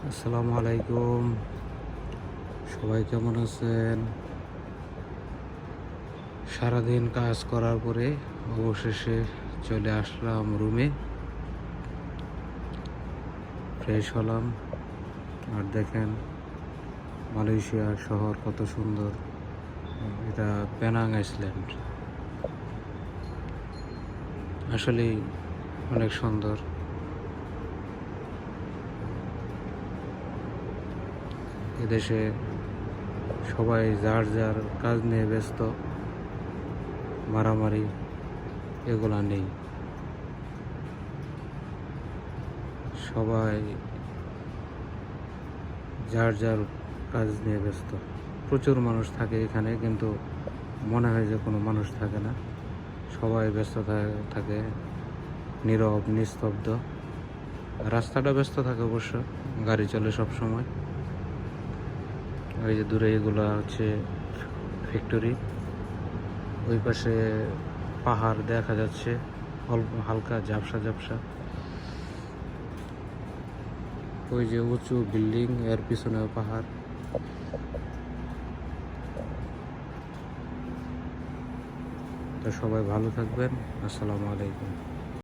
আসসালামু আলাইকুম। সবাই কেমন আছেন? সারাদিন কাজ করার পরে অবশেষে চলে আসলাম রুমে। ফ্রেশ হলাম। আর দেখেন মালয়েশিয়া শহর কত সুন্দর। এটা পেনাং আইল্যান্ড। আসলেই অনেক সুন্দর। এদেশে সবাই যার যার কাজ নিয়ে ব্যস্ত, মারামারি এগুলা নেই। সবাই যার যার কাজ নিয়ে ব্যস্ত। প্রচুর মানুষ থাকে এখানে, কিন্তু মনে হয় যে কোনো মানুষ থাকে না। সবাই ব্যস্ত থাকে, নীরব নিস্তব্ধ। রাস্তাটা ব্যস্ত থাকে অবশ্য, গাড়ি চলে সব সময়। ওই যে দূরে এগুলা হচ্ছে ফ্যাক্টরি। ওই পাশে পাহাড় দেখা যাচ্ছে, অল্প হালকা ঝাপসা ঝাপসা। ওই যে উঁচু বিল্ডিং, এর পিছনেও পাহাড়। তো সবাই ভালো থাকবেন। আসসালামু আলাইকুম।